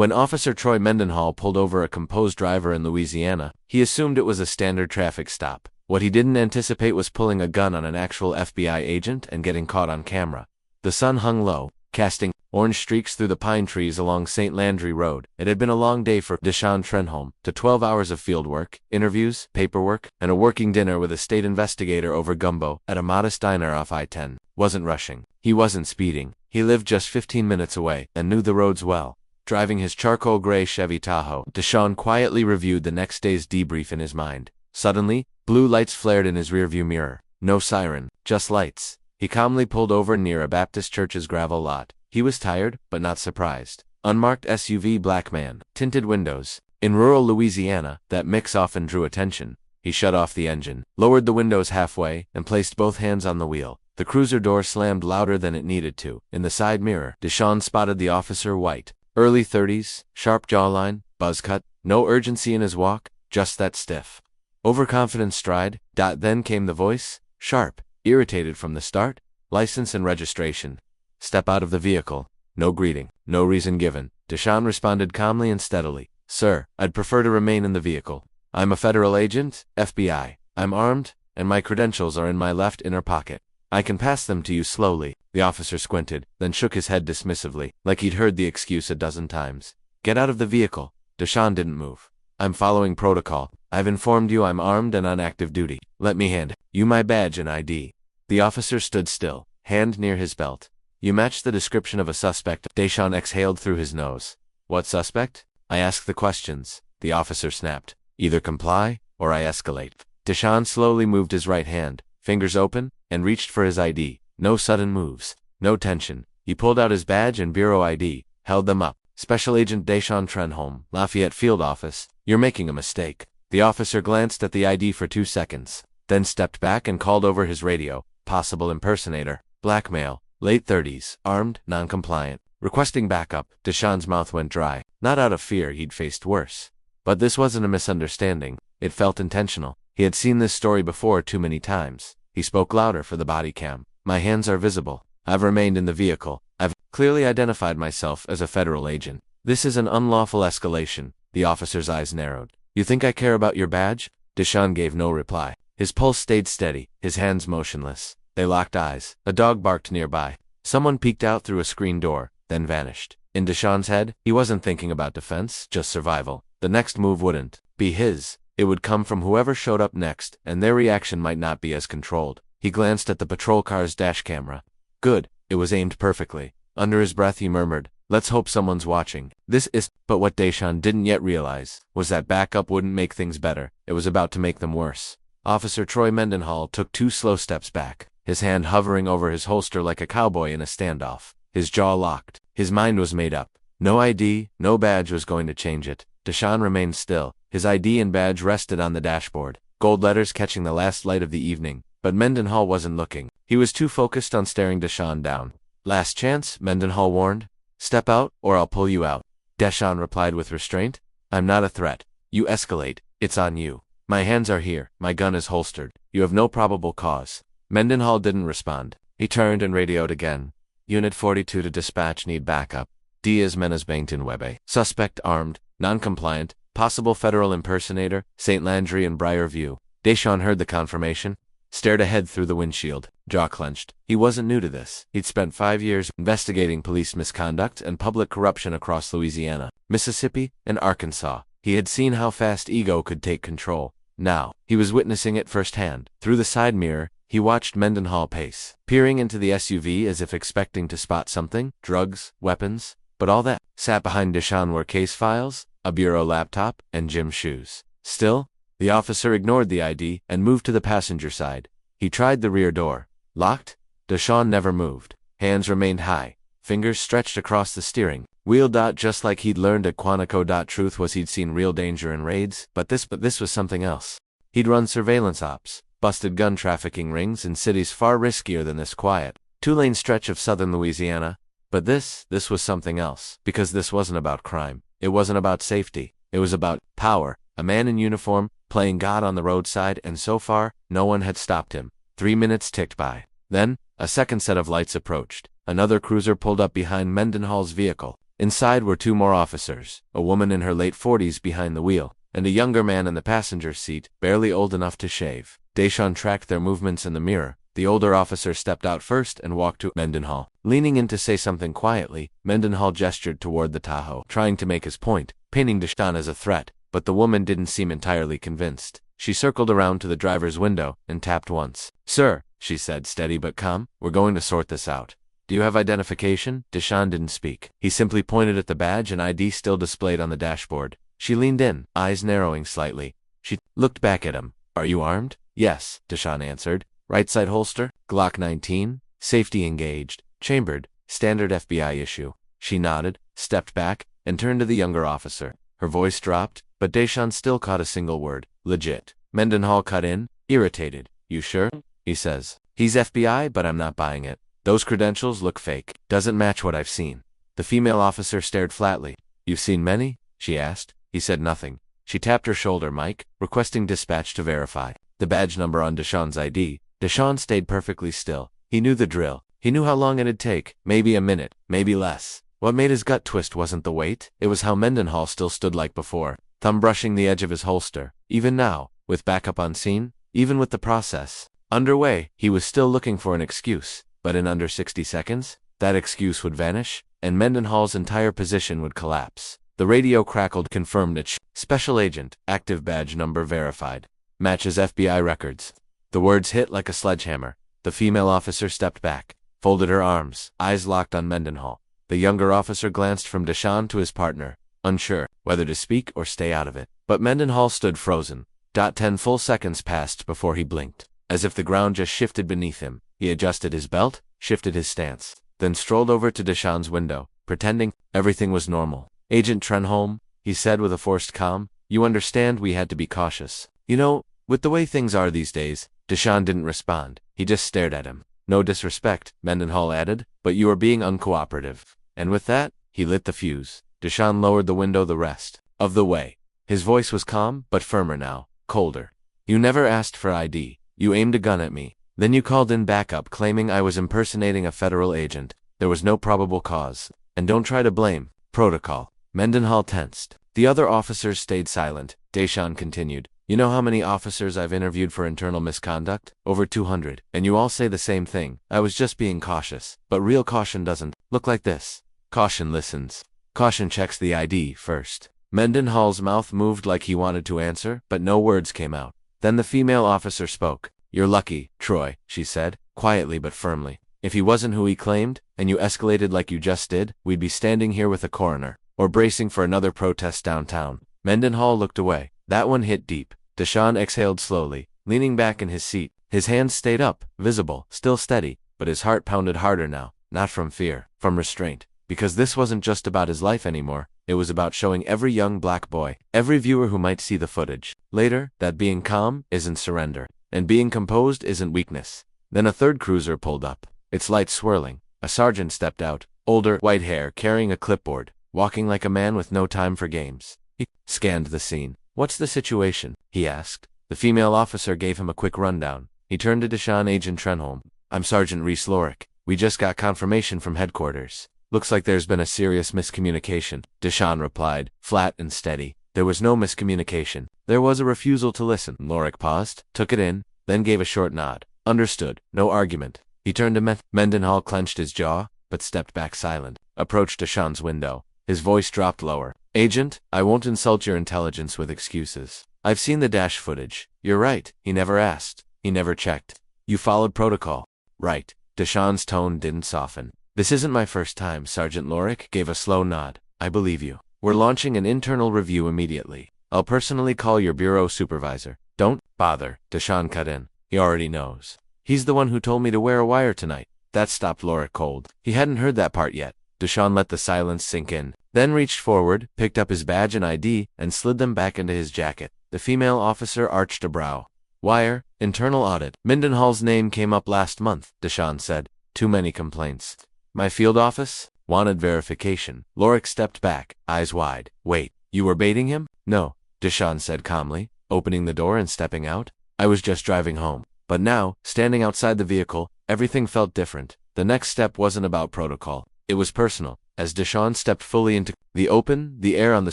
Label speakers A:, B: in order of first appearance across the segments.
A: When Officer Troy Mendenhall pulled over a composed driver in Louisiana, he assumed it was a standard traffic stop. What he didn't anticipate was pulling a gun on an actual FBI agent and getting caught on camera. The sun hung low, casting orange streaks through the pine trees along St. Landry Road. It had been a long day for Deshaun Trenholm, to 12 hours of field work, interviews, paperwork, and a working dinner with a state investigator over gumbo at a modest diner off I-10. Wasn't rushing. He wasn't speeding. He lived just 15 minutes away and knew the roads well. Driving his charcoal gray Chevy Tahoe, Deshaun quietly reviewed the next day's debrief in his mind. Suddenly, blue lights flared in his rearview mirror. No siren, just lights. He calmly pulled over near a Baptist church's gravel lot. He was tired, but not surprised. Unmarked SUV, black man, tinted windows. In rural Louisiana, that mix often drew attention. He shut off the engine, lowered the windows halfway, and placed both hands on the wheel. The cruiser door slammed louder than it needed to. In the side mirror, Deshaun spotted the officer White. Early 30s, sharp jawline, buzz cut, no urgency in his walk, just that stiff, overconfident stride. Then came the voice, sharp, irritated from the start. License and registration. Step out of the vehicle. No greeting, no reason given. Deshaun responded calmly and steadily. Sir, I'd prefer to remain in the vehicle. I'm a federal agent, FBI. I'm armed, and my credentials are in my left inner pocket. I can pass them to you slowly. The officer squinted, then shook his head dismissively, like he'd heard the excuse a dozen times. Get out of the vehicle. Deshaun didn't move. I'm following protocol. I've informed you I'm armed and on active duty. Let me hand you my badge and ID. The officer stood still, hand near his belt. You match the description of a suspect. Deshaun exhaled through his nose. What suspect? I ask the questions. The officer snapped. Either comply, or I escalate. Deshaun slowly moved his right hand, fingers open, and reached for his ID. No sudden moves. No tension. He pulled out his badge and bureau ID, held them up. Special Agent Deshaun Trenholm, Lafayette Field Office. You're making a mistake. The officer glanced at the ID for 2 seconds, then stepped back and called over his radio. Possible impersonator. Black male. Late 30s. Armed. Non-compliant. Requesting backup. Deshaun's mouth went dry. Not out of fear, he'd faced worse. But this wasn't a misunderstanding. It felt intentional. He had seen this story before too many times. He spoke louder for the body cam. My hands are visible. I've remained in the vehicle. I've clearly identified myself as a federal agent. This is an unlawful escalation. The officer's eyes narrowed. You think I care about your badge? Deshaun gave no reply. His pulse stayed steady, his hands motionless. They locked eyes. A dog barked nearby. Someone peeked out through a screen door, then vanished. In Deshaun's head, he wasn't thinking about defense, just survival. The next move wouldn't be his. It would come from whoever showed up next, and their reaction might not be as controlled. He glanced at the patrol car's dash camera. Good. It was aimed perfectly. Under his breath he murmured, let's hope someone's watching. But what Deshaun didn't yet realize was that backup wouldn't make things better. It was about to make them worse. Officer Troy Mendenhall took 2 slow steps back, his hand hovering over his holster like a cowboy in a standoff. His jaw locked. His mind was made up. No ID, no badge was going to change it. Deshaun remained still. His ID and badge rested on the dashboard, gold letters catching the last light of the evening. But Mendenhall wasn't looking. He was too focused on staring Deshaun down. Last chance, Mendenhall warned. Step out, or I'll pull you out. Deshaun replied with restraint. I'm not a threat. You escalate. It's on you. My hands are here. My gun is holstered. You have no probable cause. Mendenhall didn't respond. He turned and radioed again. Unit 42 to dispatch, need backup. Diaz Menas Bankton Webe. Suspect armed, non-compliant, possible federal impersonator, St. Landry and Briarview. Deshaun heard the confirmation, stared ahead through the windshield, jaw clenched. He wasn't new to this. He'd spent 5 years investigating police misconduct and public corruption across Louisiana, Mississippi, and Arkansas. He had seen how fast ego could take control. Now, he was witnessing it firsthand. Through the side mirror, he watched Mendenhall pace, peering into the SUV as if expecting to spot something, drugs, weapons. But all that sat behind Deshaun were case files, a bureau laptop, and gym shoes. Still, the officer ignored the ID and moved to the passenger side. He tried the rear door. Locked? Deshaun never moved. Hands remained high, fingers stretched across the steering wheel. Just like he'd learned at Quantico. Truth was he'd seen real danger in raids, but this was something else. He'd run surveillance ops, busted gun trafficking rings in cities far riskier than this quiet, 2-lane stretch of southern Louisiana. But this was something else, because this wasn't about crime. It wasn't about safety. It was about power. A man in uniform, playing God on the roadside, and so far, no one had stopped him. 3 minutes ticked by. Then, a second set of lights approached. Another cruiser pulled up behind Mendenhall's vehicle. Inside were two more officers, a woman in her late 40s behind the wheel, and a younger man in the passenger seat, barely old enough to shave. Deshawn tracked their movements in the mirror. The older officer stepped out first and walked to Mendenhall. Leaning in to say something quietly, Mendenhall gestured toward the Tahoe, trying to make his point, painting Deshawn as a threat, but the woman didn't seem entirely convinced. She circled around to the driver's window and tapped once. "Sir," she said, steady but calm, "we're going to sort this out. Do you have identification?" Deshawn didn't speak. He simply pointed at the badge and ID still displayed on the dashboard. She leaned in, eyes narrowing slightly. She looked back at him. "Are you armed?" "Yes," Deshawn answered. "Right side holster, Glock 19, safety engaged, chambered, standard FBI issue." She nodded, stepped back, and turned to the younger officer. Her voice dropped, but Deshawn still caught a single word. "Legit." Mendenhall cut in, irritated. "You sure?" he says. "He's FBI, but I'm not buying it. Those credentials look fake. Doesn't match what I've seen." The female officer stared flatly. "You've seen many?" she asked. He said nothing. She tapped her shoulder mic, requesting dispatch to verify the badge number on Deshawn's ID. Deshawn stayed perfectly still. He knew the drill. He knew how long it'd take, maybe a minute, maybe less. What made his gut twist wasn't the weight, it was how Mendenhall still stood like before, thumb brushing the edge of his holster. Even now, with backup on scene, even with the process underway, he was still looking for an excuse. But in under 60 seconds, that excuse would vanish, and Mendenhall's entire position would collapse. The radio crackled, confirmed it. Special agent, active badge number verified. Matches FBI records. The words hit like a sledgehammer. The female officer stepped back, folded her arms, eyes locked on Mendenhall. The younger officer glanced from Deshawn to his partner, unsure whether to speak or stay out of it. But Mendenhall stood frozen. 10 full seconds passed before he blinked, as if the ground just shifted beneath him. He adjusted his belt, shifted his stance, then strolled over to Deshawn's window, pretending everything was normal. "Agent Trenholm," he said with a forced calm, "you understand we had to be cautious. You know, with the way things are these days." Deshawn didn't respond. He just stared at him. "No disrespect," Mendenhall added, "but you are being uncooperative." And with that, he lit the fuse. Deshawn lowered the window the rest of the way. His voice was calm, but firmer now, colder. "You never asked for ID. You aimed a gun at me. Then you called in backup claiming I was impersonating a federal agent. There was no probable cause. And don't try to blame protocol." Mendenhall tensed. The other officers stayed silent. Deshawn continued. "You know how many officers I've interviewed for internal misconduct? Over 200. And you all say the same thing. I was just being cautious. But real caution doesn't look like this. Caution listens. Caution checks the ID first." Mendenhall's mouth moved like he wanted to answer, but no words came out. Then the female officer spoke. "You're lucky, Troy," she said, quietly but firmly. "If he wasn't who he claimed, and you escalated like you just did, we'd be standing here with a coroner, or bracing for another protest downtown." Mendenhall looked away. That one hit deep. Deshawn exhaled slowly, leaning back in his seat. His hands stayed up, visible, still steady, but his heart pounded harder now, not from fear, from restraint. Because this wasn't just about his life anymore, it was about showing every young black boy, every viewer who might see the footage later, that being calm isn't surrender, and being composed isn't weakness. Then a third cruiser pulled up, its lights swirling. A sergeant stepped out, older, white hair, carrying a clipboard, walking like a man with no time for games. He scanned the scene. "What's the situation?" he asked. The female officer gave him a quick rundown. He turned to Deshawn. "Agent Trenholm. I'm Sergeant Reese Lorick. We just got confirmation from headquarters. Looks like there's been a serious miscommunication." Deshawn replied, flat and steady. "There was no miscommunication. There was a refusal to listen." Lorick paused, took it in, then gave a short nod. "Understood. No argument." He turned to Mendenhall, clenched his jaw, but stepped back silent, approached Deshawn's window. His voice dropped lower. "Agent, I won't insult your intelligence with excuses. I've seen the dash footage. You're right. He never asked. He never checked. You followed protocol." "Right." Deshawn's tone didn't soften. "This isn't my first time." Sergeant Lorick gave a slow nod. "I believe you. We're launching an internal review immediately. I'll personally call your bureau supervisor." "Don't bother," Deshawn cut in. "He already knows. He's the one who told me to wear a wire tonight." That stopped Lorick cold. He hadn't heard that part yet. Deshawn let the silence sink in, then reached forward, picked up his badge and ID, and slid them back into his jacket. The female officer arched a brow. "Wire, internal audit. Mendenhall's name came up last month," Deshawn said. "Too many complaints." "My field office? Wanted verification." Lorick stepped back, eyes wide. "Wait, you were baiting him?" "No," Deshawn said calmly, opening the door and stepping out. "I was just driving home." But now, standing outside the vehicle, everything felt different. The next step wasn't about protocol. It was personal. As Deshaun stepped fully into the open, the air on the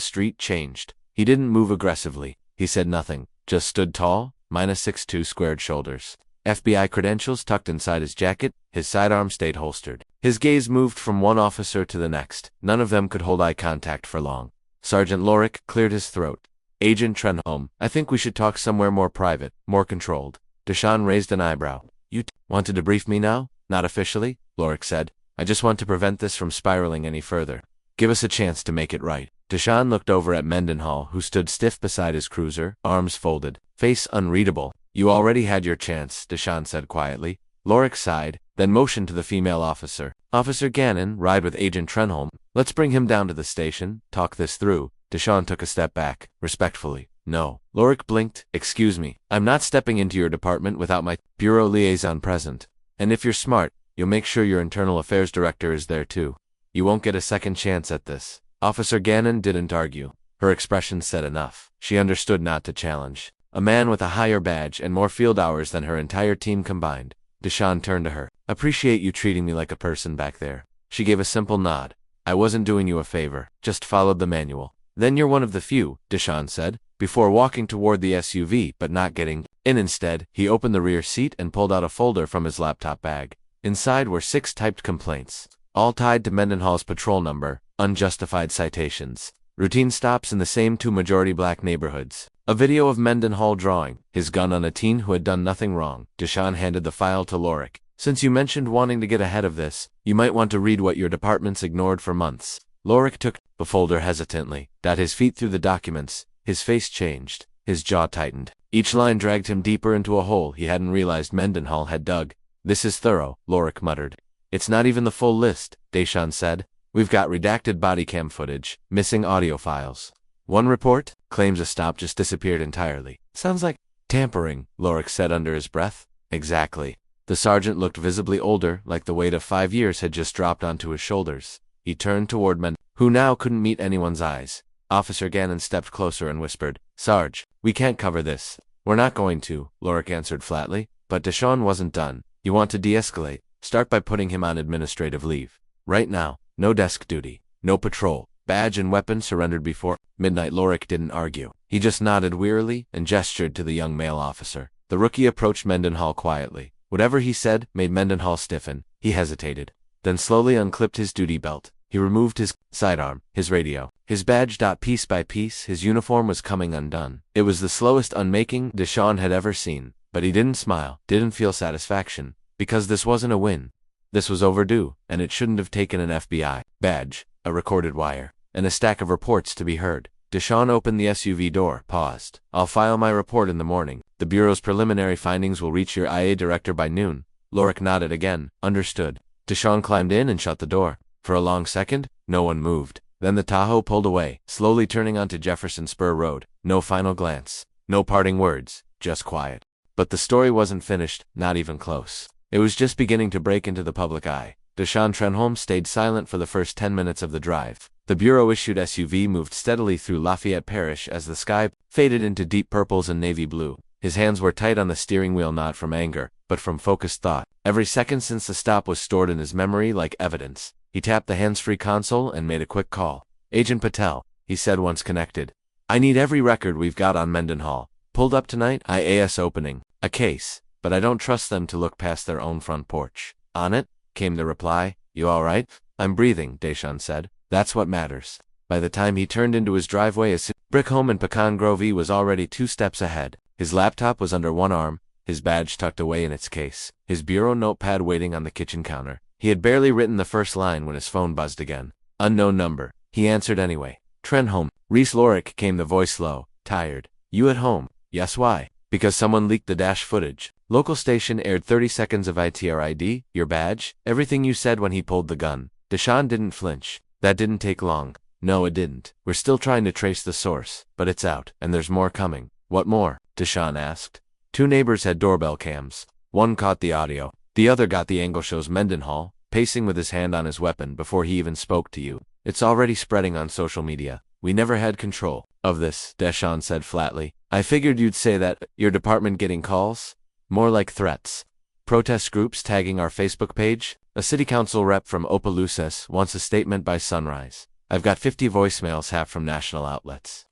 A: street changed. He didn't move aggressively. He said nothing, just stood tall, -6'2" squared shoulders. FBI credentials tucked inside his jacket, his sidearm stayed holstered. His gaze moved from one officer to the next. None of them could hold eye contact for long. Sergeant Lorick cleared his throat. Agent Trenholm, I think we should talk somewhere more private, more controlled. Deshaun raised an eyebrow. You wanted to brief me now? Not officially, Lorick said. I just want to prevent this from spiraling any further. Give us a chance to make it right. Deshaun looked over at Mendenhall, who stood stiff beside his cruiser, arms folded, face unreadable. You already had your chance, Deshaun said quietly. Lorick sighed, then motioned to the female officer. Officer Gannon, ride with Agent Trenholm. Let's bring him down to the station, talk this through. Deshaun took a step back, respectfully. No. Lorick blinked. Excuse me. I'm not stepping into your department without my bureau liaison present. And if you're smart, you'll make sure your internal affairs director is there too. You won't get a second chance at this. Officer Gannon didn't argue. Her expression said enough. She understood not to challenge. A man with a higher badge and more field hours than her entire team combined. Deshaun turned to her. Appreciate you treating me like a person back there. She gave a simple nod. I wasn't doing you a favor, just followed the manual. Then you're one of the few, Deshaun said, before walking toward the SUV but not getting in instead. He opened the rear seat and pulled out a folder from his laptop bag. Inside were 6 typed complaints, all tied to Mendenhall's patrol number, unjustified citations, routine stops in the same 2 majority black neighborhoods, a video of Mendenhall drawing his gun on a teen who had done nothing wrong. Deshaun handed the file to Lorick. Since you mentioned wanting to get ahead of this, you might want to read what your department's ignored for months. Lorick took the folder hesitantly, got his feet through the documents. His face changed. His jaw tightened. Each line dragged him deeper into a hole he hadn't realized Mendenhall had dug. This is thorough, Lorick muttered. It's not even the full list, Deshaun said. We've got redacted body cam footage, missing audio files. One report claims a stop just disappeared entirely. Sounds like tampering, Lorick said under his breath. Exactly. The sergeant looked visibly older, like the weight of 5 years had just dropped onto his shoulders. He turned toward men, who now couldn't meet anyone's eyes. Officer Gannon stepped closer and whispered, Sarge, we can't cover this. We're not going to, Lorick answered flatly. But Deshaun wasn't done. You want to de-escalate? Start by putting him on administrative leave. Right now, no desk duty, no patrol. Badge and weapon surrendered before midnight. Lorick didn't argue. He just nodded wearily and gestured to the young male officer. The rookie approached Mendenhall quietly. Whatever he said made Mendenhall stiffen. He hesitated, then slowly unclipped his duty belt. He removed his sidearm, his radio, his badge. Piece by piece, his uniform was coming undone. It was the slowest unmaking Deshaun had ever seen. But he didn't smile, didn't feel satisfaction, because this wasn't a win. This was overdue, and it shouldn't have taken an FBI badge, a recorded wire, and a stack of reports to be heard. Deshaun opened the SUV door, paused. I'll file my report in the morning. The Bureau's preliminary findings will reach your IA director by noon. Lorick nodded again. Understood. Deshaun climbed in and shut the door. For a long second, no one moved. Then the Tahoe pulled away, slowly turning onto Jefferson Spur Road. No final glance. No parting words. Just quiet. But the story wasn't finished, not even close. It was just beginning to break into the public eye. Deshaun Trenholm stayed silent for the first 10 minutes of the drive. The Bureau-issued SUV moved steadily through Lafayette Parish as the sky faded into deep purples and navy blue. His hands were tight on the steering wheel, not from anger, but from focused thought. Every second since the stop was stored in his memory like evidence. He tapped the hands-free console and made a quick call. Agent Patel, he said once connected. I need every record we've got on Mendenhall. Pulled up tonight, IAS opening. A case, but I don't trust them to look past their own front porch. On it, came the reply. You all right? I'm breathing, Deshaun said. That's what matters. By the time he turned into his driveway, a brick home in Pecan Grove, he was already 2 steps ahead. His laptop was under one arm, his badge tucked away in its case, his bureau notepad waiting on the kitchen counter. He had barely written the first line when his phone buzzed again. Unknown number. He answered anyway. Trenholm. Reese. Lorick, came the voice, low, tired. You at home? Yes. Why? Because someone leaked the dash footage. Local station aired 30 seconds of ITRID, your badge, everything you said when he pulled the gun. Deshaun didn't flinch. That didn't take long. No, it didn't. We're still trying to trace the source, but it's out, and there's more coming. What more? Deshaun asked. 2 neighbors had doorbell cams. One caught the audio. The other got the angle, shows Mendenhall, pacing with his hand on his weapon before he even spoke to you. It's already spreading on social media. We never had control of this, Deshaun said flatly. I figured you'd say that. Your department getting calls? More like threats. Protest groups tagging our Facebook page? A city council rep from Opelousas wants a statement by sunrise. I've got 50 voicemails, half from national outlets.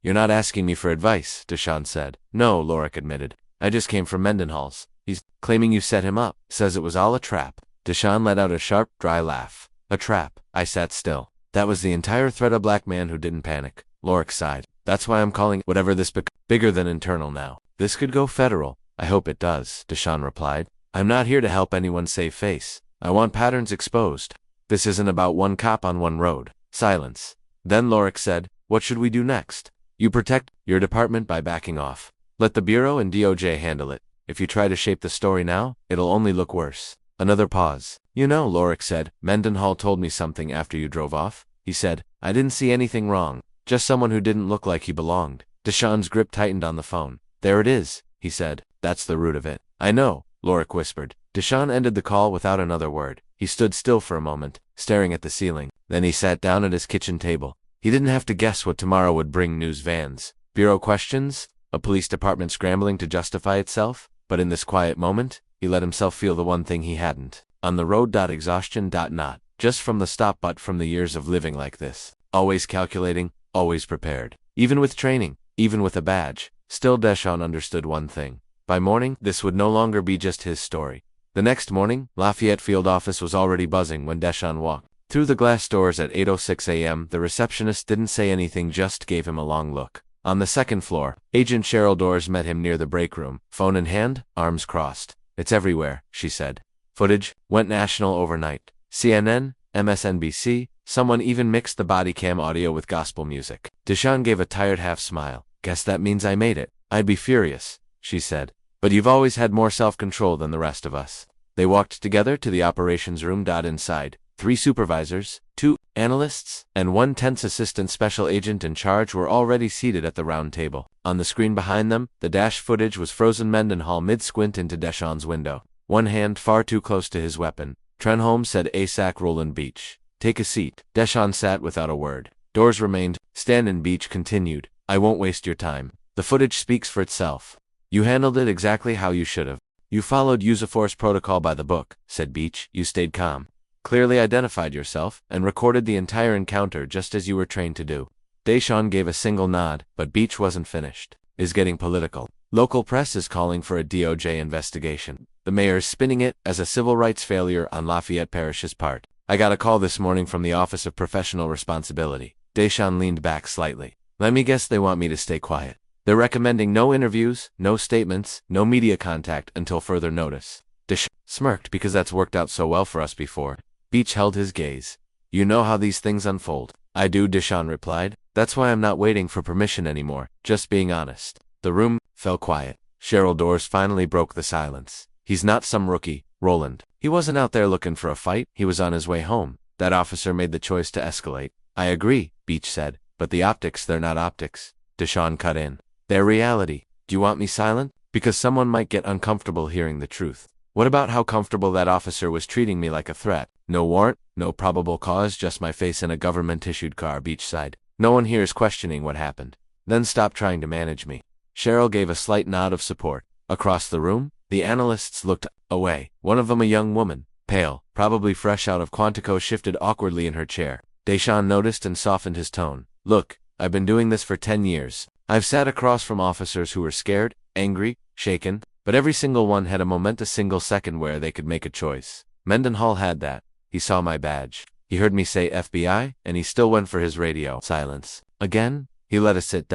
A: You're not asking me for advice, Deshawn said. No, Lorik admitted. I just came from Mendenhall's. He's claiming you set him up, says it was all a trap. Deshawn let out a sharp, dry laugh. A trap. I sat still. That was the entire threat. A black man who didn't panic. Lorik sighed. That's why I'm calling whatever this bigger than internal now. This could go federal. I hope it does, Deshawn replied. I'm not here to help anyone save face. I want patterns exposed. This isn't about one cop on one road. Silence. Then Lorik said, what should we do next? You protect your department by backing off. Let the Bureau and DOJ handle it. If you try to shape the story now, it'll only look worse. Another pause. You know, Lorik said, Mendenhall told me something after you drove off. He said, I didn't see anything wrong. Just someone who didn't look like he belonged. Deshawn's grip tightened on the phone. There it is, he said. That's the root of it. I know, Lorik whispered. Deshawn ended the call without another word. He stood still for a moment, staring at the ceiling. Then he sat down at his kitchen table. He didn't have to guess what tomorrow would bring. News vans, bureau questions, a police department scrambling to justify itself. But in this quiet moment, he let himself feel the one thing he hadn't. On the road. Exhaustion. Not just from the stop, but from the years of living like this. Always calculating, always prepared. Even with training, even with a badge. Still, Deshawn understood one thing. By morning, this would no longer be just his story. The next morning, Lafayette Field office was already buzzing when Deshawn walked through the glass doors at 8:06 a.m. The receptionist didn't say anything, just gave him a long look. On the second floor, Agent Cheryl Dawes met him near the break room, phone in hand, arms crossed. It's everywhere, she said. Footage went national overnight. CNN, MSNBC, someone even mixed the body cam audio with gospel music. Deshawn gave a tired half smile. Guess that means I made it. I'd be furious, she said. But you've always had more self-control than the rest of us. They walked together to the operations room. Inside, 3 supervisors, 2 analysts, and 1 tense assistant special agent in charge were already seated at the round table. On the screen behind them, the dash footage was frozen. Mendenhall mid-squint into Deshawn's window, one hand far too close to his weapon. Trenholm said, ASAC. Roland Beach. Take a seat. Deshawn sat without a word. Doors remained. Stanton. Beach continued. I won't waste your time. The footage speaks for itself. You handled it exactly how you should have. You followed use of force protocol by the book, said Beach. You stayed calm. Clearly identified yourself, and recorded the entire encounter just as you were trained to do. Deshawn gave a single nod, but Beach wasn't finished. Is getting political. Local press is calling for a DOJ investigation. The mayor's spinning it as a civil rights failure on Lafayette Parish's part. I got a call this morning from the Office of Professional Responsibility. Deshawn leaned back slightly. Let me guess, they want me to stay quiet. They're recommending no interviews, no statements, no media contact until further notice. Deshawn smirked because that's worked out so well for us before. Beach held his gaze. You know how these things unfold. I do, Deshawn replied. That's why I'm not waiting for permission anymore, just being honest. The room fell quiet. Cheryl Dawes finally broke the silence. He's not some rookie, Roland. He wasn't out there looking for a fight, he was on his way home. That officer made the choice to escalate. I agree, Beach said, but the optics, they're not optics. Deshawn cut in. They're reality. Do you want me silent? Because someone might get uncomfortable hearing the truth. What about how comfortable that officer was treating me like a threat? No warrant, no probable cause, just my face in a government-issued car, Beach sighed. No one here is questioning what happened. Then stop trying to manage me. Cheryl gave a slight nod of support. Across the room, the analysts looked away. One of them, a young woman, pale, probably fresh out of Quantico, shifted awkwardly in her chair. Deshawn noticed and softened his tone. Look, I've been doing this for 10 years. I've sat across from officers who were scared, angry, shaken, but every single one had a moment, a single second where they could make a choice. Mendenhall had that. He saw my badge. He heard me say FBI, and he still went for his radio. Silence. Again, he let us sit.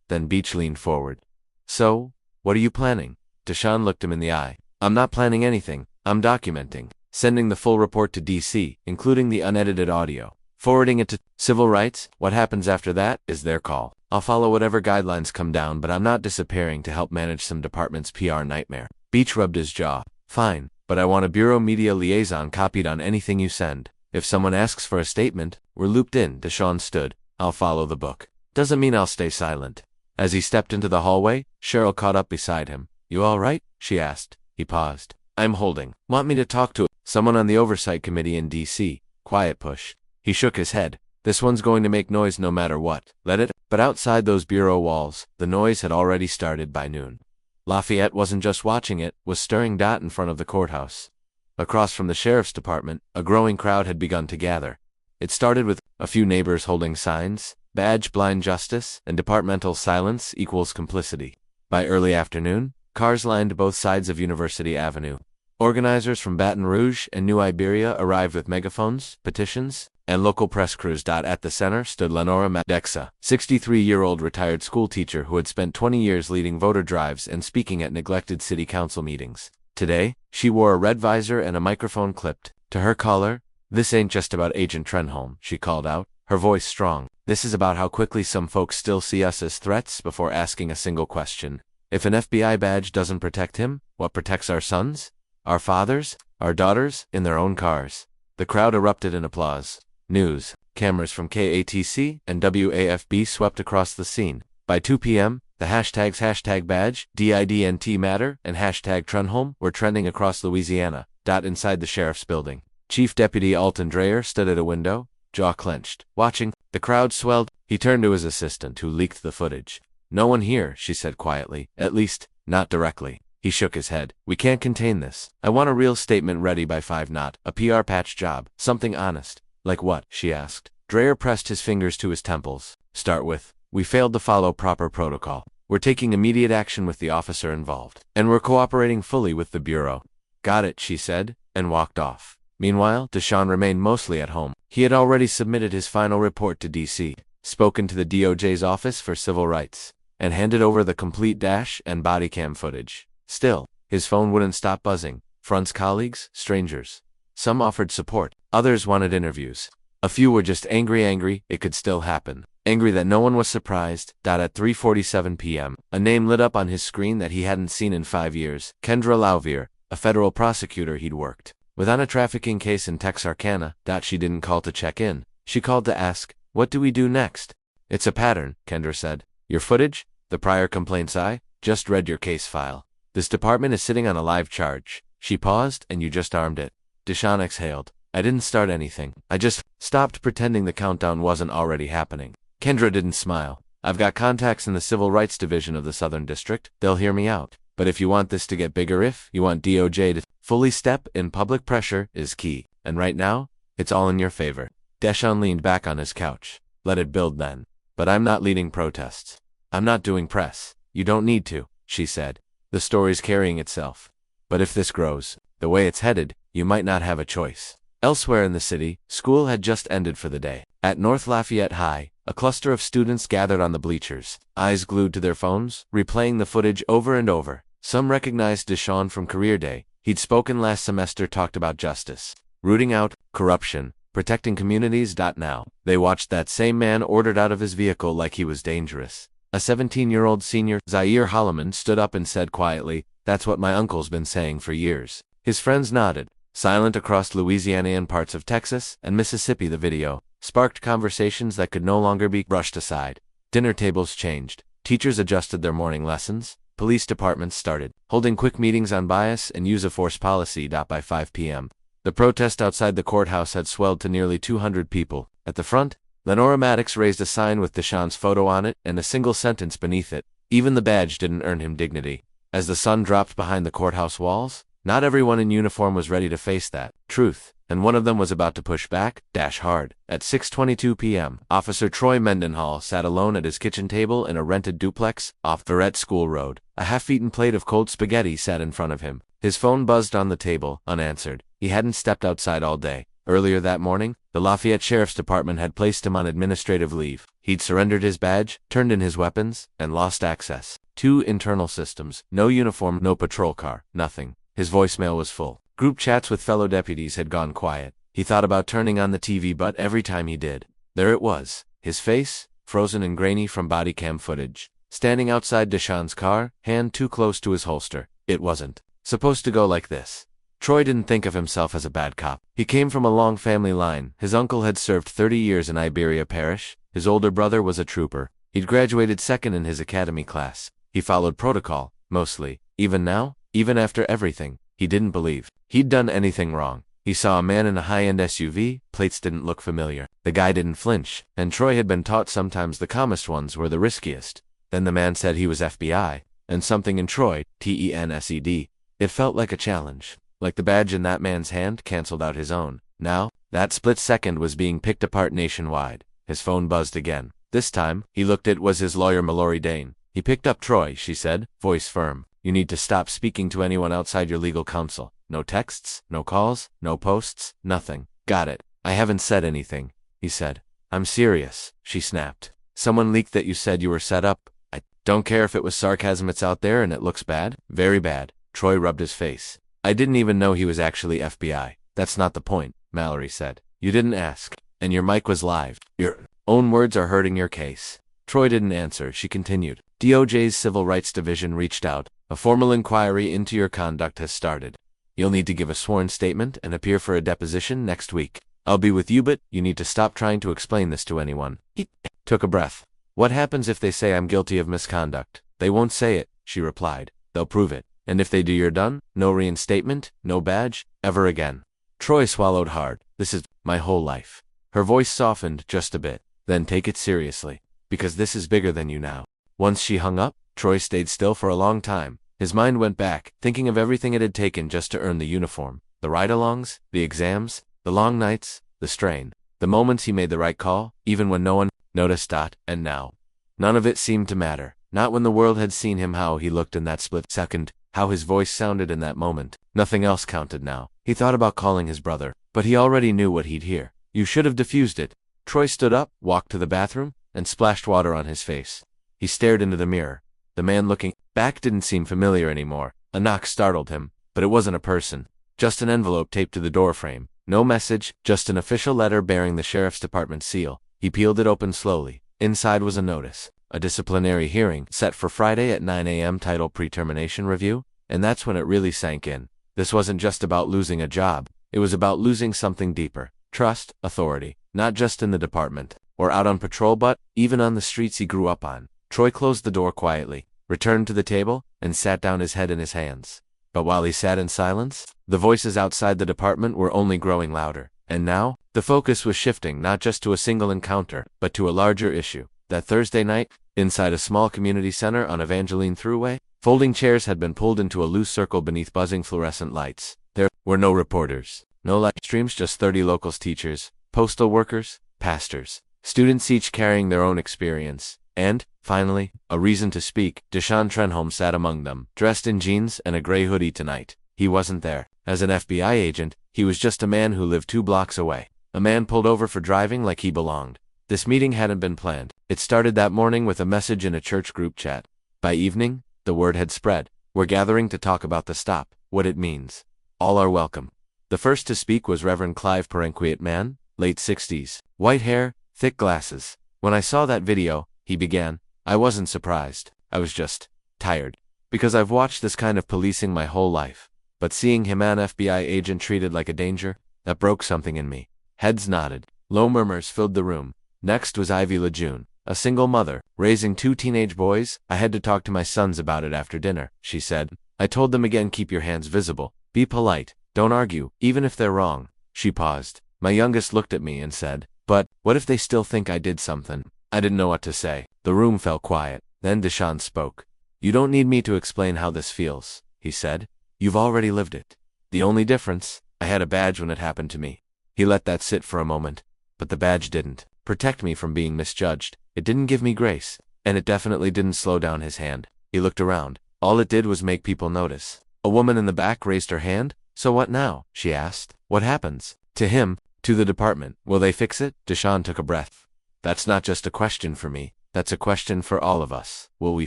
A: Then Beach leaned forward. So, what are you planning? Deshawn looked him in the eye. I'm not planning anything. I'm documenting. Sending the full report to DC, including the unedited audio. Forwarding it to civil rights. What happens after that is their call. I'll follow whatever guidelines come down, but I'm not disappearing to help manage some department's PR nightmare. Beach rubbed his jaw. Fine, but I want a bureau media liaison copied on anything you send. If someone asks for a statement, we're looped in. Deshawn stood. I'll follow the book. Doesn't mean I'll stay silent. As he stepped into the hallway, Cheryl caught up beside him. You all right? She asked. He paused. I'm holding. Want me to talk to someone on the oversight committee in DC? Quiet push. He shook his head. This one's going to make noise no matter what. Let it. But outside those bureau walls, the noise had already started by noon. Lafayette wasn't just watching, it was stirring. In front of the courthouse, Across from the sheriff's department, a growing crowd had begun to gather. It started with a few neighbors holding signs, "Badge blind justice," and "Departmental silence equals complicity." By early afternoon, cars lined both sides of University Avenue. Organizers from Baton Rouge and New Iberia arrived with megaphones, petitions, and local press crews. At the center stood Lenora Madexa, 63-year-old retired schoolteacher who had spent 20 years leading voter drives and speaking at neglected city council meetings. Today, she wore a red visor and a microphone clipped to her collar. "This ain't just about Agent Trenholm," she called out, her voice strong. "This is about how quickly some folks still see us as threats before asking a single question. If an FBI badge doesn't protect him, what protects our sons? Our fathers? Our daughters? In their own cars?" The crowd erupted in applause. News cameras from KATC and WAFB swept across the scene. By 2 p.m., the hashtags #badge, DIDNT matter, and #Trenholm were trending across Louisiana. Inside the sheriff's building, Chief Deputy Alton Dreyer stood at a window, jaw clenched, watching. The crowd swelled. He turned to his assistant, who leaked the footage. "No one here," she said quietly. "At least, not directly." He shook his head. "We can't contain this. I want a real statement ready by 5, not a PR patch job. Something honest." "Like what?" she asked. Dreyer pressed his fingers to his temples. "Start with, we failed to follow proper protocol. We're taking immediate action with the officer involved. And we're cooperating fully with the Bureau." "Got it," she said, and walked off. Meanwhile, Deshaun remained mostly at home. He had already submitted his final report to D.C., spoken to the DOJ's Office for Civil Rights, and handed over the complete dash and body cam footage. Still, his phone wouldn't stop buzzing. Front's colleagues, strangers. Some offered support, others wanted interviews. A few were just angry it could still happen. Angry that no one was surprised. At 3:47 p.m., a name lit up on his screen that he hadn't seen in 5 years. Kendra Lauvier, a federal prosecutor he'd worked with on a trafficking case in Texarkana. She didn't call to check in. She called to ask, "What do we do next?" "It's a pattern," Kendra said. "Your footage? The prior complaints I just read your case file. This department is sitting on a live charge." She paused, "And you just armed it." Deshaun exhaled. "I didn't start anything. I just stopped pretending the countdown wasn't already happening." Kendra didn't smile. "I've got contacts in the Civil Rights Division of the Southern District. They'll hear me out. But if you want this to get bigger, if you want DOJ to fully step in, public pressure is key. And right now, it's all in your favor." Deshaun leaned back on his couch. "Let it build then. But I'm not leading protests. I'm not doing press." "You don't need to," she said. "The story's carrying itself. But if this grows the way it's headed, you might not have a choice." Elsewhere in the city, school had just ended for the day. At North Lafayette High, a cluster of students gathered on the bleachers, eyes glued to their phones, replaying the footage over and over. Some recognized Deshaun from Career Day. He'd spoken last semester, talked about justice, rooting out corruption, protecting communities. Now, they watched that same man ordered out of his vehicle like he was dangerous. A 17-year-old senior, Zaire Holloman, stood up and said quietly, "That's what my uncle's been saying for years." His friends nodded. Silent across Louisiana and parts of Texas and Mississippi, the video sparked conversations that could no longer be brushed aside. Dinner tables changed. Teachers adjusted their morning lessons. Police departments started holding quick meetings on bias and use of force policy. By 5 p.m., the protest outside the courthouse had swelled to nearly 200 people. At the front, Lenora Maddox raised a sign with Deshaun's photo on it and a single sentence beneath it. Even the badge didn't earn him dignity. As the sun dropped behind the courthouse walls, not everyone in uniform was ready to face that truth, and one of them was about to push back, hard. At 6:22 p.m., Officer Troy Mendenhall sat alone at his kitchen table in a rented duplex off Verrett School Road. A half-eaten plate of cold spaghetti sat in front of him. His phone buzzed on the table, unanswered. He hadn't stepped outside all day. Earlier that morning, the Lafayette Sheriff's Department had placed him on administrative leave. He'd surrendered his badge, turned in his weapons, and lost access. 2 internal systems, no uniform, no patrol car, nothing. His voicemail was full. Group chats with fellow deputies had gone quiet. He thought about turning on the TV, but every time he did, there it was, his face, frozen and grainy from body cam footage, standing outside Deshaun's car, hand too close to his holster. It wasn't supposed to go like this. Troy didn't think of himself as a bad cop. He came from a long family line. His uncle had served 30 years in Iberia Parish. His older brother was a trooper. He'd graduated second in his academy class. He followed protocol, mostly. Even now, even after everything, he didn't believe he'd done anything wrong. He saw a man in a high-end SUV, plates didn't look familiar. The guy didn't flinch, and Troy had been taught sometimes the calmest ones were the riskiest. Then the man said he was FBI, and something in Troy, TENSED. It felt like a challenge. like the badge in that man's hand canceled out his own. Now, that split second was being picked apart nationwide. His phone buzzed again. This time, he looked. It was his lawyer, Mallory Dane. He picked up. Troy, she said, voice firm. You need to stop speaking to anyone outside your legal counsel. No texts, no calls, no posts, nothing. Got it. I haven't said anything, he said. I'm serious, she snapped. Someone leaked that you said you were set up. I don't care if it was sarcasm. It's out there and it looks bad. Very bad. Troy rubbed his face. I didn't even know he was actually FBI. That's not the point, Mallory said. You didn't ask, and your mic was live. Your own words are hurting your case. Troy didn't answer. She continued. DOJ's Civil Rights Division reached out. A formal inquiry into your conduct has started. You'll need to give a sworn statement and appear for a deposition next week. I'll be with you, but you need to stop trying to explain this to anyone. He took a breath. What happens if they say I'm guilty of misconduct? They won't say it, she replied. They'll prove it. And if they do, you're done. No reinstatement, no badge, ever again. Troy swallowed hard. This is my whole life. Her voice softened just a bit. Then take it seriously, because this is bigger than you now. Once she hung up, Troy stayed still for a long time. His mind went back, thinking of everything it had taken just to earn the uniform. The ride-alongs, the exams, the long nights, the strain. The moments he made the right call, even when no one noticed. And now. None of it seemed to matter. Not when the world had seen him, how he looked in that split second, how his voice sounded in that moment. Nothing else counted now. He thought about calling his brother, but he already knew what he'd hear. You should have diffused it. Troy stood up, walked to the bathroom, and splashed water on his face. He stared into the mirror. The man looking back didn't seem familiar anymore. A knock startled him, but it wasn't a person. Just an envelope taped to the doorframe. No message, just an official letter bearing the sheriff's department seal. He peeled it open slowly. Inside was a notice. A disciplinary hearing set for Friday at 9 a.m. titled Pre-Termination Review, and that's when it really sank in. This wasn't just about losing a job. It was about losing something deeper. Trust, authority, not just in the department, or out on patrol, but even on the streets he grew up on. Troy closed the door quietly, returned to the table, and sat down, his head in his hands. But while he sat in silence, the voices outside the department were only growing louder. And now, the focus was shifting not just to a single encounter, but to a larger issue. That Thursday night, inside a small community center on Evangeline Thruway, folding chairs had been pulled into a loose circle beneath buzzing fluorescent lights. There were no reporters, no live streams, just 30 locals, teachers, postal workers, pastors, students, each carrying their own experience. And, finally, a reason to speak. Deshaun Trenholm sat among them, dressed in jeans and a gray hoodie tonight. He wasn't there. As an FBI agent, he was just a man who lived 2 blocks away. A man pulled over for driving like he belonged. This meeting hadn't been planned. It started that morning with a message in a church group chat. By evening, the word had spread. We're gathering to talk about the stop, what it means. All are welcome. The first to speak was Reverend Clive Perenquiet man, late 60s, white hair, thick glasses. When I saw that video, he began, I wasn't surprised. I was just tired. Because I've watched this kind of policing my whole life. But seeing him, an FBI agent, treated like a danger, that broke something in me. Heads nodded. Low murmurs filled the room. Next was Ivy Lejeune, a single mother, raising 2 teenage boys. I had to talk to my sons about it after dinner, she said. I told them again, keep your hands visible. Be polite. Don't argue, even if they're wrong. She paused. My youngest looked at me and said, but what if they still think I did something? I didn't know what to say. The room fell quiet. Then Deshaun spoke. You don't need me to explain how this feels, he said. You've already lived it. The only difference, I had a badge when it happened to me. He let that sit for a moment. But the badge didn't protect me from being misjudged. It didn't give me grace. And it definitely didn't slow down his hand. He looked around. All it did was make people notice. A woman in the back raised her hand. So what now? She asked. What happens? To him, to the department. Will they fix it? Deshaun took a breath. That's not just a question for me. That's a question for all of us. Will we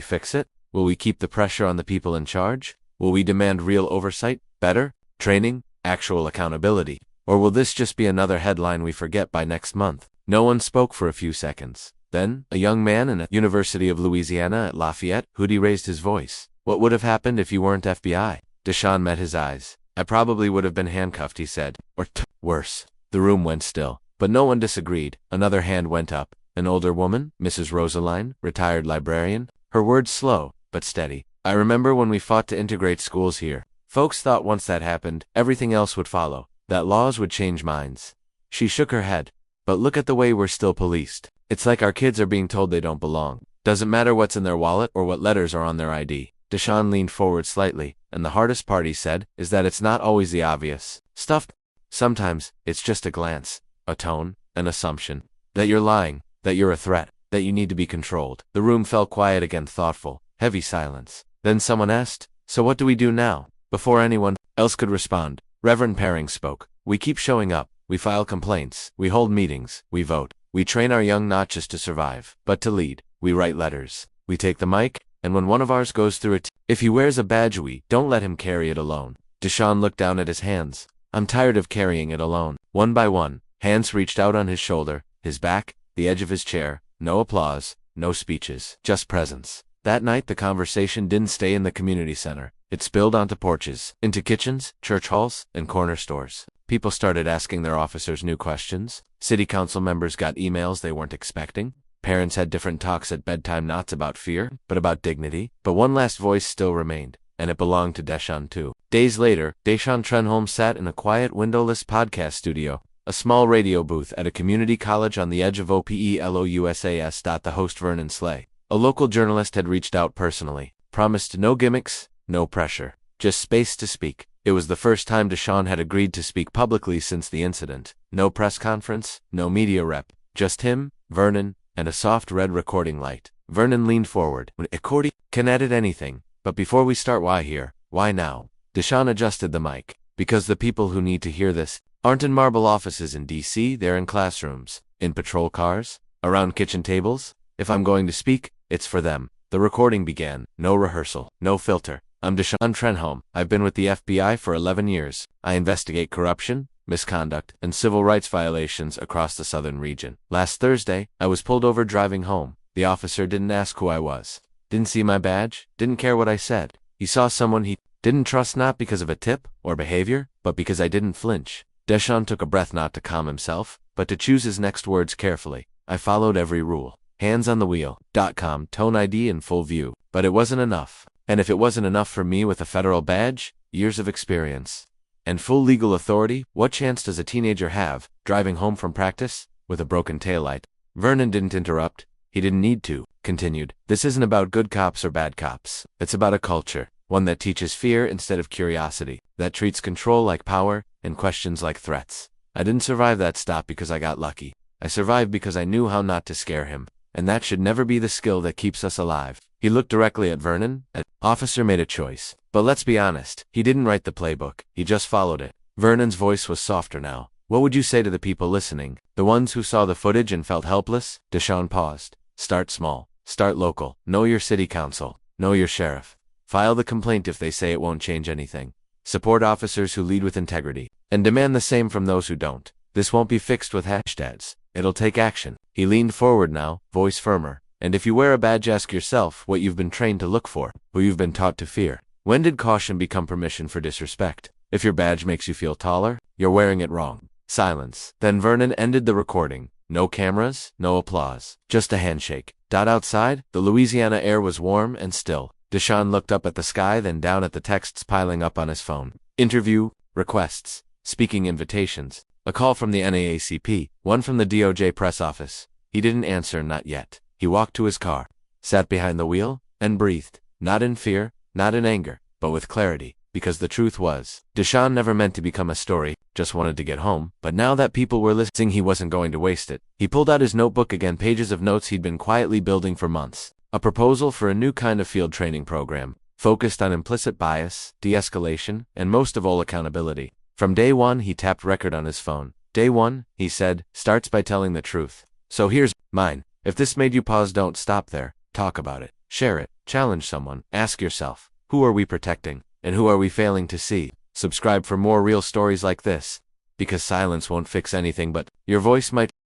A: fix it? Will we keep the pressure on the people in charge? Will we demand real oversight, better training, actual accountability? Or will this just be another headline we forget by next month? No one spoke for a few seconds. Then, a young man in the University of Louisiana at Lafayette, hoodie, raised his voice. What would have happened if you weren't FBI? Deshaun met his eyes. I probably would have been handcuffed, he said. Or worse. The room went still. But no one disagreed. Another hand went up. An older woman, Mrs. Rosaline, retired librarian. Her words slow, but steady. I remember when we fought to integrate schools here. Folks thought once that happened, everything else would follow. That laws would change minds. She shook her head. But look at the way we're still policed. It's like our kids are being told they don't belong. Doesn't matter what's in their wallet or what letters are on their ID. Deshaun leaned forward slightly. And the hardest part, he said, is that it's not always the obvious stuff. Sometimes, it's just a glance, a tone, an assumption. That you're lying, that you're a threat, that you need to be controlled. The room fell quiet again, thoughtful, heavy silence. Then someone asked, "So what do we do now?" Before anyone else could respond, Reverend Paring spoke. "We keep showing up. We file complaints. We hold meetings. We vote. We train our young not just to survive, but to lead. We write letters. We take the mic, and when one of ours goes through it, if he wears a badge, we don't let him carry it alone." Deshaun looked down at his hands. "I'm tired of carrying it alone." One by one, hands reached out on his shoulder, his back, the edge of his chair. No applause, no speeches, just presence. That night, the conversation didn't stay in the community center. It spilled onto porches, into kitchens, church halls, and corner stores. People started asking their officers new questions. City council members got emails they weren't expecting. Parents had different talks at bedtime, not about fear, but about dignity. But one last voice still remained, and it belonged to Deshaun too. Days later, Deshaun Trenholm sat in a quiet, windowless podcast studio, a small radio booth at a community college on the edge of OPELOUSAS. The host, Vernon Slay, a local journalist, had reached out personally, promised no gimmicks, no pressure, just space to speak. It was the first time Deshaun had agreed to speak publicly since the incident. No press conference, no media rep, just him, Vernon, and a soft red recording light. Vernon leaned forward. "Accordi can edit anything, but before we start, why here? Why now?" Deshaun adjusted the mic. "Because the people who need to hear this aren't in marble offices in D.C., they're in classrooms, in patrol cars, around kitchen tables. If I'm going to speak, it's for them." The recording began. No rehearsal, no filter. "I'm Deshaun Trenholm. I've been with the FBI for 11 years. I investigate corruption, misconduct, and civil rights violations across the southern region. Last Thursday, I was pulled over driving home. The officer didn't ask who I was, didn't see my badge, didn't care what I said. He saw someone he didn't trust, not because of a tip or behavior, but because I didn't flinch." Deshaun took a breath, not to calm himself, but to choose his next words carefully. "I followed every rule. Hands on the wheel. Tone ID in full view. But it wasn't enough. And if it wasn't enough for me with a federal badge, years of experience, and full legal authority, what chance does a teenager have, driving home from practice, with a broken taillight?" Vernon didn't interrupt. He didn't need to. Continued. "This isn't about good cops or bad cops. It's about a culture, one that teaches fear instead of curiosity, that treats control like power, and questions like threats. I didn't survive that stop because I got lucky. I survived because I knew how not to scare him. And that should never be the skill that keeps us alive." He looked directly at Vernon. An officer made a choice. But let's be honest, he didn't write the playbook. He just followed it. Vernon's voice was softer now. "What would you say to the people listening, the ones who saw the footage and felt helpless?" Deshaun paused. "Start small. Start local. Know your city council. Know your sheriff. File the complaint if they say it won't change anything. Support officers who lead with integrity. And demand the same from those who don't. This won't be fixed with hashtags. It'll take action." He leaned forward now, voice firmer. "And if you wear a badge, ask yourself what you've been trained to look for, who you've been taught to fear. When did caution become permission for disrespect? If your badge makes you feel taller, you're wearing it wrong." Silence. Then Vernon ended the recording. No cameras, no applause, just a handshake. Outside, the Louisiana air was warm and still. Deshaun looked up at the sky, then down at the texts piling up on his phone. Interview requests, speaking invitations, a call from the NAACP, one from the DOJ press office. He didn't answer, not yet. He walked to his car, sat behind the wheel, and breathed, not in fear, not in anger, but with clarity, because the truth was, Deshaun never meant to become a story, just wanted to get home. But now that people were listening, he wasn't going to waste it. He pulled out his notebook again, pages of notes he'd been quietly building for months. A proposal for a new kind of field training program, focused on implicit bias, de-escalation, and most of all, accountability. From day one, he tapped record on his phone. Day one, he said, starts by telling the truth. So here's mine. If this made you pause, don't stop there. Talk about it. Share it. Challenge someone. Ask yourself, who are we protecting? And who are we failing to see? Subscribe for more real stories like this. Because silence won't fix anything, but your voice might.